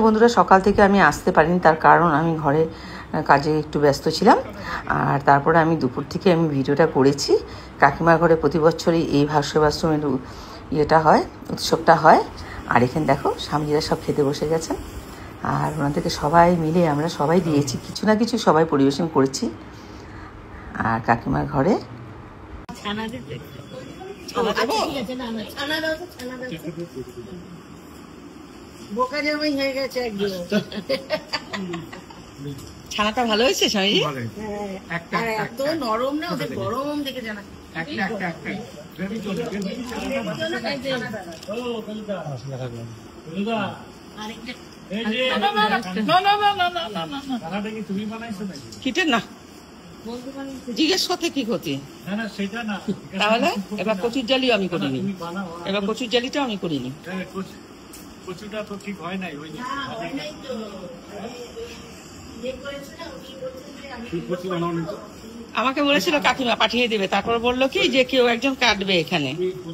বন্ধুরা, সকাল থেকে আমি আসতে পারিনি, তার কারণ আমি ঘরে কাজে একটু ব্যস্ত ছিলাম। আর তারপরে আমি দুপুর থেকে আমি ভিডিওটা করেছি। কাকিমার ঘরে প্রতি বছরই এই ভাস্কর্যাশ্রমের ইয়েটা হয়, উৎসবটা হয়। আর এখানে দেখো স্বামীজিরা সব খেতে বসে গেছেন, আর ওনাদেরকে সবাই মিলে আমরা সবাই দিয়েছি, কিছু না কিছু সবাই পরিবেশন করেছি। আর কাকিমার ঘরে ছানাটা ভালো হয়েছে স্বামীজি, এত নরম না, ওদের গরম দেখে জানা। কিটের না জিজ্ঞেস করতে কি ক্ষতি, তাহলে এবার কচুর জালিও আমি করিনি, এবার কচুর জালিটাও আমি করিনি। কচুটা তো ঠিক হয় নাই, ওই আমাকে বলেছিল কাকিমা পাঠিয়ে দেবে, তারপর বললো কি যে কেউ একজন কাটবে এখানে,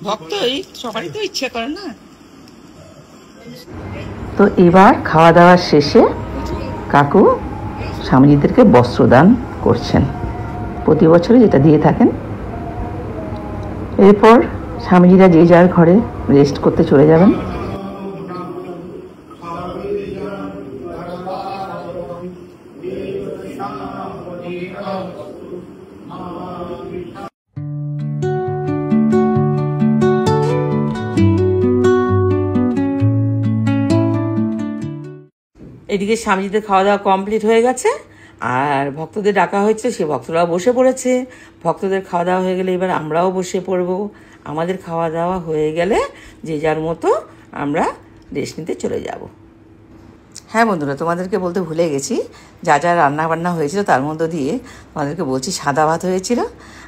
ভক্তই সবারই তো ইচ্ছে করে না। তো এবার খাওয়া দাওয়ার শেষে কাকু স্বামীজিদেরকে বস্ত্রদান করছেন, প্রতি বছরই যেটা দিয়ে থাকেন। এরপর স্বামীজিরা যে যার ঘরে রেস্ট করতে চলে যাবেন। এদিকে স্বামীজিদের খাওয়া দাওয়া কমপ্লিট হয়ে গেছে, আর ভক্তদের ডাকা হয়েছে, সে ভক্তরাও বসে পড়েছে। ভক্তদের খাওয়া দাওয়া হয়ে গেলে এবার আমরাও বসে পড়ব। আমাদের খাওয়া দাওয়া হয়ে গেলে যে যার মতো আমরা রেস্ট নিতে চলে যাব। হ্যাঁ বন্ধুরা, তোমাদেরকে বলতে ভুলে গেছি, যা যা রান্না বান্না হয়েছিল তার মধ্যে দিয়ে তোমাদেরকে বলছি, সাদা ভাত হয়েছিল,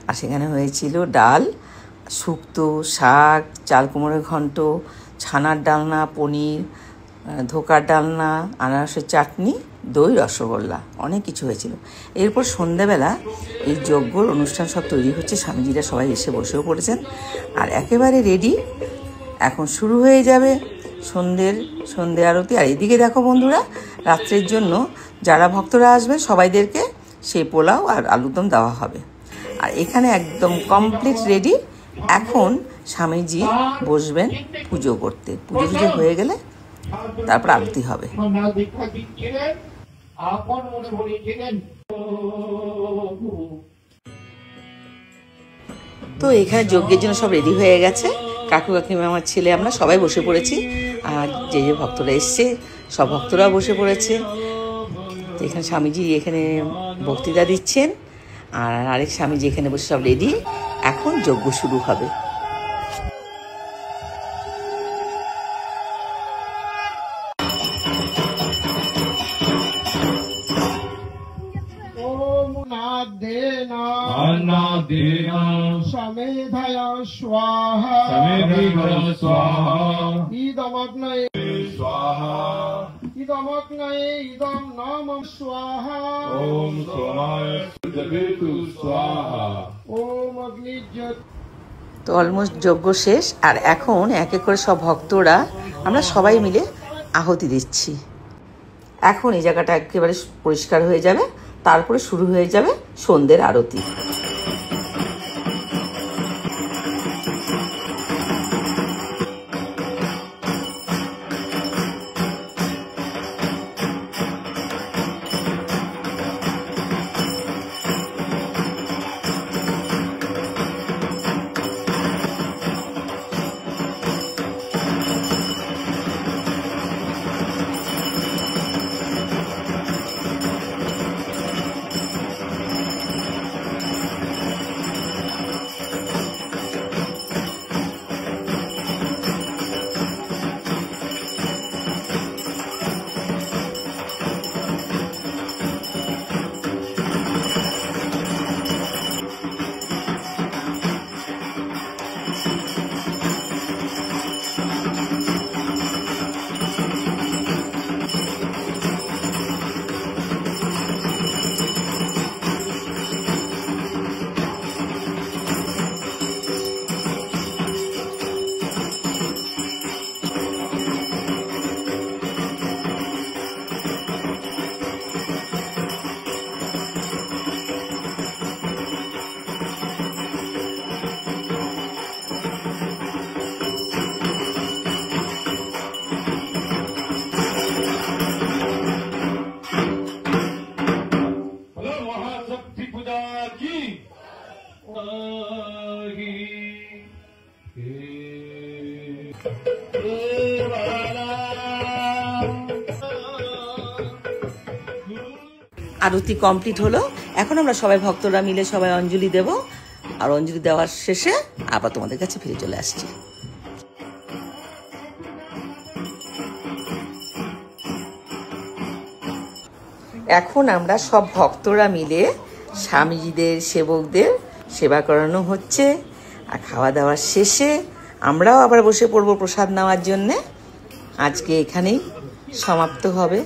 আর সেখানে হয়েছিল ডাল, শুক্তো, শাক, চাল কুমড়োর ঘন্ট, ছানার ডালনা, পনির, ধোকার ডালনা, আনারসের চাটনি, দই, রসগোল্লা, অনেক কিছু হয়েছিল। এরপর সন্ধ্যাবেলা এই যজ্ঞর অনুষ্ঠান সব তৈরি হচ্ছে, স্বামীজিরা সবাই এসে বসেও পড়েছেন, আর একেবারে রেডি। এখন শুরু হয়ে যাবে সন্ধ্যে আরতি। আর এদিকে দেখো বন্ধুরা, রাত্রের জন্য যারা ভক্তরা আসবেন সবাইদেরকে সেই পোলাও আর আলুরদম দেওয়া হবে। আর এখানে একদম কমপ্লিট রেডি। এখন স্বামীজি বসবেন পুজো করতে, পুজো হয়ে গেলে তারপর আরতি হবে। তো এখানে যজ্ঞের জন্য সব রেডি হয়ে গেছে, কাকু কাকিমা, আমার ছেলে, আমরা সবাই বসে পড়েছি। আর যে যে ভক্তরা এসছে সব ভক্তরাও বসে পড়েছে। এখানে স্বামীজি এখানে বক্তৃতা দিচ্ছেন, আর আরেক স্বামীজি এখানে বসে সব রেডি। এখন যজ্ঞ শুরু হবে। समेधया स्वाहा इदमग्नये स्वाहा इदमग्नये इदं नाम स्वाहा ओम सोमाय जगतु स्वाहा ओम अग्निज्योत। তো অলমোস্ট যজ্ঞ শেষ, আর এখন এক এক করে সব ভক্তরা আমরা সবাই মিলে আহুতি দিচ্ছি। এখন এই জায়গাটা একেবারে পরিষ্কার হয়ে যাবে, তারপরে শুরু হয়ে যাবে সন্ধ্যের আরতি। আরতি কমপ্লিট হলো। এখন আমরা সবাই ভক্তরা মিলে সবাই অঞ্জলি দেব, আর অঞ্জলি দেওয়ার শেষে আবার তোমাদের কাছে ফিরে চলে আসছি। এখন আমরা সব ভক্তরা মিলে স্বামীজিদের সেবকদের সেবা করানো হচ্ছে, আর খাওয়া দাওয়ার শেষে আমরাও আবার বসে পড়বো প্রসাদ নেওয়ার জন্যে। আজকে এখানেই সমাপ্ত হবে।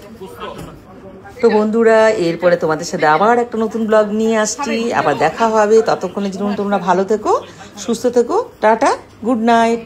তো বন্ধুরা, এরপরে তোমাদের সাথে আবার একটা নতুন ব্লগ নিয়ে আসছি, আবার দেখা হবে। ততক্ষণের জন্য তোমরা ভালো থেকো, সুস্থ থেকো। Tata, good night.